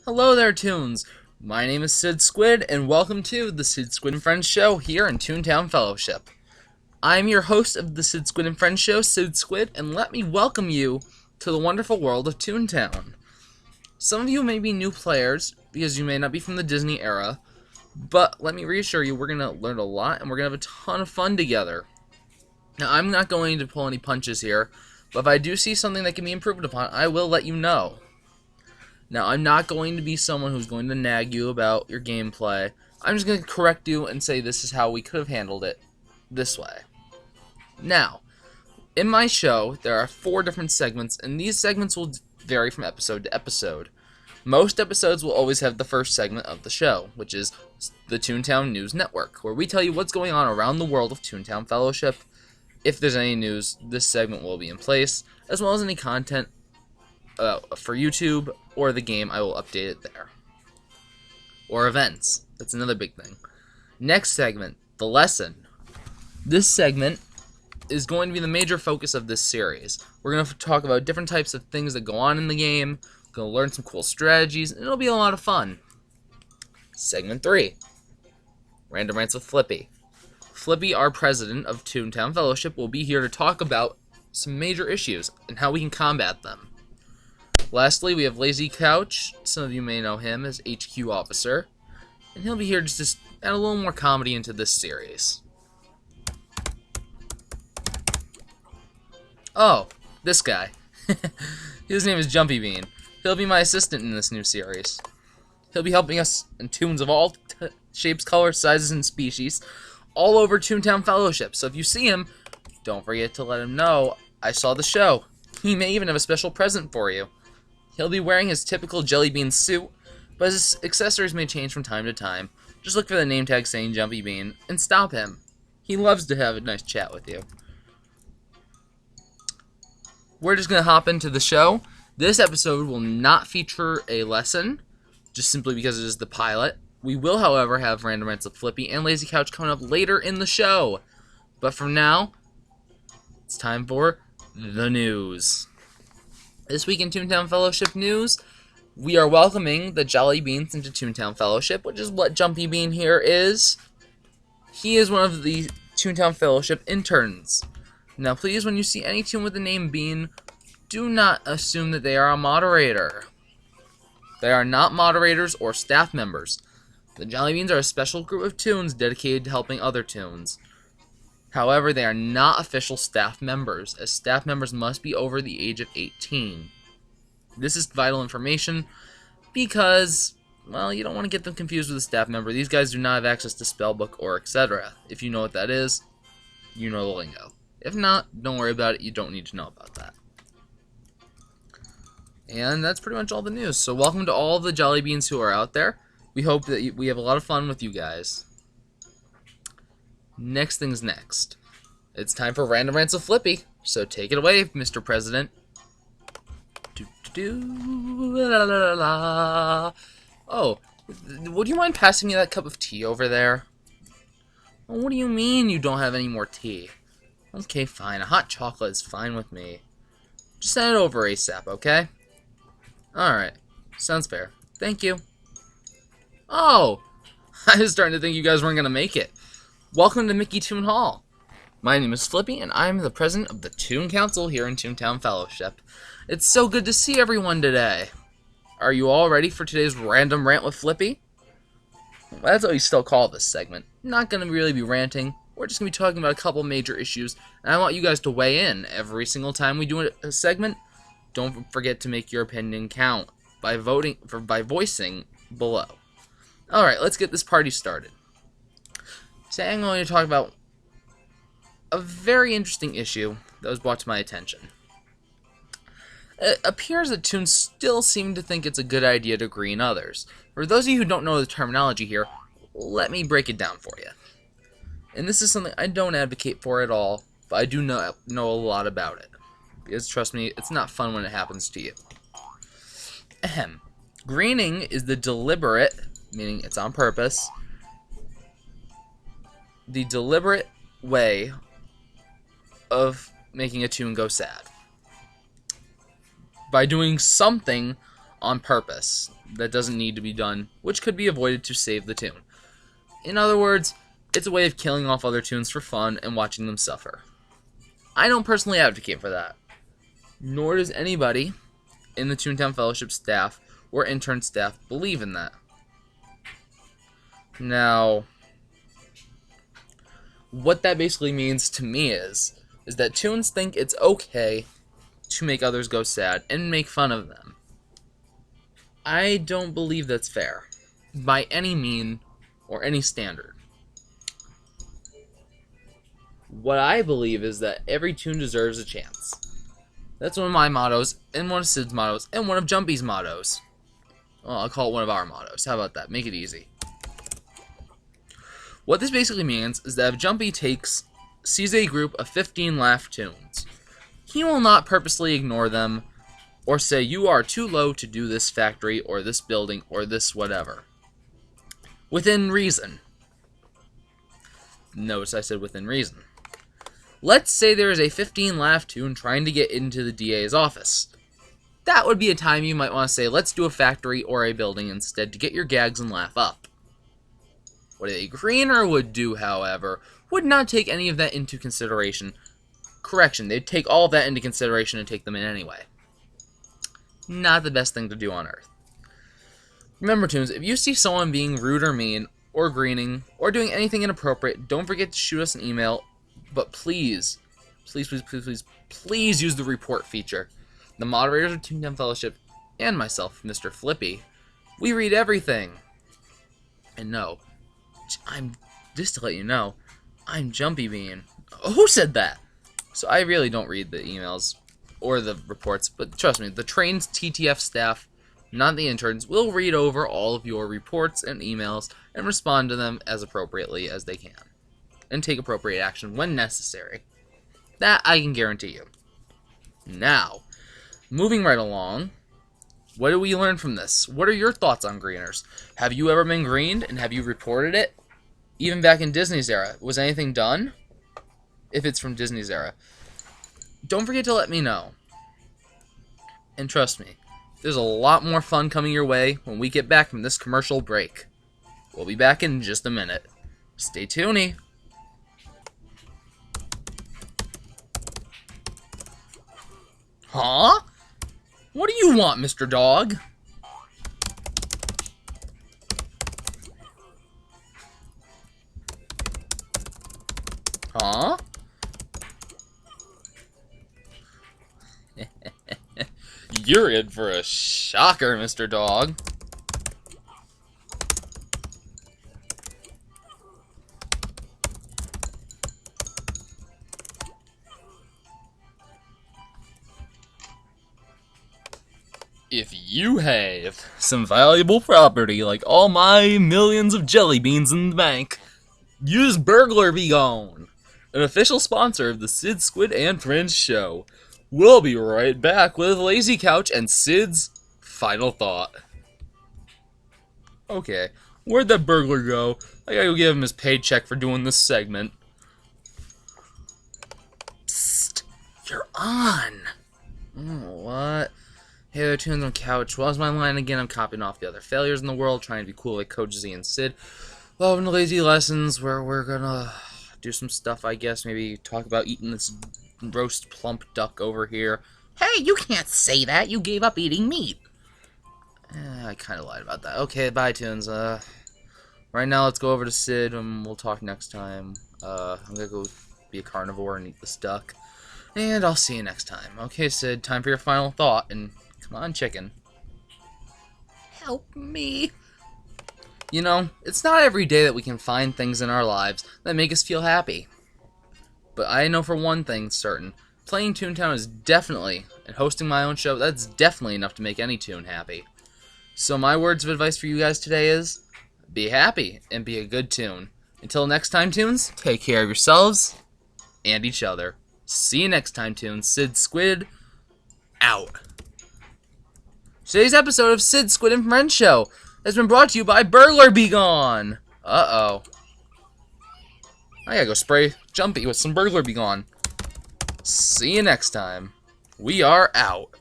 Hello there, Toons! My name is Sid Squid, and welcome to the Sid Squid and Friends show here in Toontown Fellowship. I'm your host of the Sid Squid and Friends show, Sid Squid, and let me welcome you to the wonderful world of Toontown. Some of you may be new players, because you may not be from the Disney era, but let me reassure you, we're going to learn a lot, and we're going to have a ton of fun together. Now, I'm not going to pull any punches here, but if I do see something that can be improved upon, I will let you know. Now, I'm not going to be someone who's going to nag you about your gameplay. I'm just going to correct you and say this is how we could have handled it this way. Now, in my show, there are 4 different segments, and these segments will vary from episode to episode. Most episodes will always have the first segment of the show, which is the Toontown News Network, where we tell you what's going on around the world of Toontown Fellowship. If there's any news, this segment will be in place, as well as any content for YouTube or the game. I will update it there. Or events. That's another big thing. Next segment, the lesson. This segment is going to be the major focus of this series. We're going to talk about different types of things that go on in the game. We're going to learn some cool strategies, and it'll be a lot of fun. Segment 3. Random Rants with Flippy. Flippy, our president of Toontown Fellowship, will be here to talk about some major issues and how we can combat them. Lastly, we have Lazy Couch. Some of you may know him as HQ Officer, and he'll be here just to add a little more comedy into this series. Oh, this guy. His name is Jumpy Bean. He'll be my assistant in this new series. He'll be helping us in tunes of all shapes, colors, sizes, and species all over Toontown Fellowship. So if you see him, don't forget to let him know I saw the show. He may even have a special present for you. He'll be wearing his typical jelly bean suit, but his accessories may change from time to time. Just look for the name tag saying Jumpy Bean and stop him. He loves to have a nice chat with you. We're just going to hop into the show. This episode will not feature a lesson, just simply because it is the pilot. We will, however, have Random Rants with Flippy and Lazy Couch coming up later in the show. But for now, it's time for the news. This week in Toontown Fellowship news, we are welcoming the Jolly Beans into Toontown Fellowship, which is what Jumpy Bean here is. He is one of the Toontown Fellowship interns. Now, please, when you see any toon with the name Bean, do not assume that they are a moderator. They are not moderators or staff members. The Jolly Beans are a special group of toons dedicated to helping other toons. However, they are not official staff members, as staff members must be over the age of 18. This is vital information because, well, you don't want to get them confused with a staff member. These guys do not have access to spellbook or etc. If you know what that is, you know the lingo. If not, don't worry about it. You don't need to know about that. And that's pretty much all the news. So welcome to all the Jolly Beans who are out there. We hope that we have a lot of fun with you guys. Next thing's next. It's time for Random Rants with Flippy. So take it away, Mr. President. Oh, would you mind passing me that cup of tea over there? Well, what do you mean you don't have any more tea? Okay, fine. A hot chocolate is fine with me. Just send it over ASAP, okay? Alright. Sounds fair. Thank you. Oh! I was starting to think you guys weren't going to make it. Welcome to Mickey Toon Hall. My name is Flippy, and I'm the president of the Toon Council here in Toontown Fellowship. It's so good to see everyone today. Are you all ready for today's Random Rant with Flippy? Well, that's what we still call this segment. Not going to really be ranting. We're just going to be talking about a couple major issues, and I want you guys to weigh in every single time we do a segment. Don't forget to make your opinion count by voicing below. Alright, let's get this party started. Today I'm going to talk about a very interesting issue that was brought to my attention. It appears that toons still seem to think it's a good idea to green others. For those of you who don't know the terminology here, let me break it down for you. And this is something I don't advocate for at all, but I do know a lot about it. Because trust me, it's not fun when it happens to you. Ahem. Greening is the deliberate, meaning it's on purpose, the deliberate way of making a toon go sad. By doing something on purpose that doesn't need to be done, which could be avoided to save the toon. In other words, it's a way of killing off other toons for fun and watching them suffer. I don't personally advocate for that, nor does anybody in the Toontown Fellowship staff or intern staff believe in that. Now, what that basically means to me is that toons think it's okay to make others go sad and make fun of them. I don't believe that's fair, by any mean or any standard. What I believe is that every toon deserves a chance. That's one of my mottos, and one of Sid's mottos, and one of Jumpy's mottos. Well, I'll call it one of our mottos. How about that? Make it easy. What this basically means is that if Jumpy sees a group of 15 laugh toons, he will not purposely ignore them or say, you are too low to do this factory or this building or this whatever. Within reason. Notice I said within reason. Let's say there is a 15 laugh toon trying to get into the DA's office. That would be a time you might want to say, let's do a factory or a building instead to get your gags and laugh up. What a greener would do, however, would not take any of that into consideration. Correction, they'd take all of that into consideration and take them in anyway. Not the best thing to do on Earth. Remember, toons, if you see someone being rude or mean, or greening, or doing anything inappropriate, don't forget to shoot us an email, but please use the report feature. The moderators of Toontown Fellowship, and myself, Mr. Flippy, we read everything. And no, just to let you know, I'm Jumpy Bean. Oh, who said that? So I really don't read the emails or the reports, but trust me, the trained TTF staff, not the interns, will read over all of your reports and emails and respond to them as appropriately as they can, and take appropriate action when necessary. That I can guarantee you. Now, moving right along, what do we learn from this? What are your thoughts on greeners? Have you ever been greened, and have you reported it? Even back in Disney's era, was anything done? If it's from Disney's era. Don't forget to let me know. And trust me, there's a lot more fun coming your way when we get back from this commercial break. We'll be back in just a minute. Stay tuney. Huh? What do you want, Mr. Dog? Huh? You're in for a shocker, Mr. Dog. If you have some valuable property like all my millions of jelly beans in the bank, use Burglar Be Gone, an official sponsor of the Sid Squid and Friends show. We'll be right back with Lazy Couch and Sid's final thought. Okay, where'd that burglar go? I gotta go give him his paycheck for doing this segment. Psst, you're on. Oh, what? Hey there, Toons on Couch. What was my line again? I'm copying off the other failures in the world, trying to be cool like Coach Z and Sid. Loving lazy lessons where we're gonna do some stuff, I guess. Maybe talk about eating this roast plump duck over here. Hey, you can't say that. You gave up eating meat. I kind of lied about that. Okay, bye, Toons. Right now, let's go over to Sid, and we'll talk next time. I'm gonna go be a carnivore and eat this duck. And I'll see you next time. Okay, Sid, time for your final thought, and come on, chicken. Help me. You know, it's not every day that we can find things in our lives that make us feel happy. But I know for one thing certain, playing Toontown is definitely, and hosting my own show, that's definitely enough to make any toon happy. So my words of advice for you guys today is, be happy and be a good toon. Until next time, toons, take care of yourselves and each other. See you next time, toons. Sid Squid, out. Today's episode of Sid Squid and Friends Show has been brought to you by Burglar Be Gone. Uh-oh. I gotta go spray Jumpy with some Burglar Be Gone. See you next time. We are out.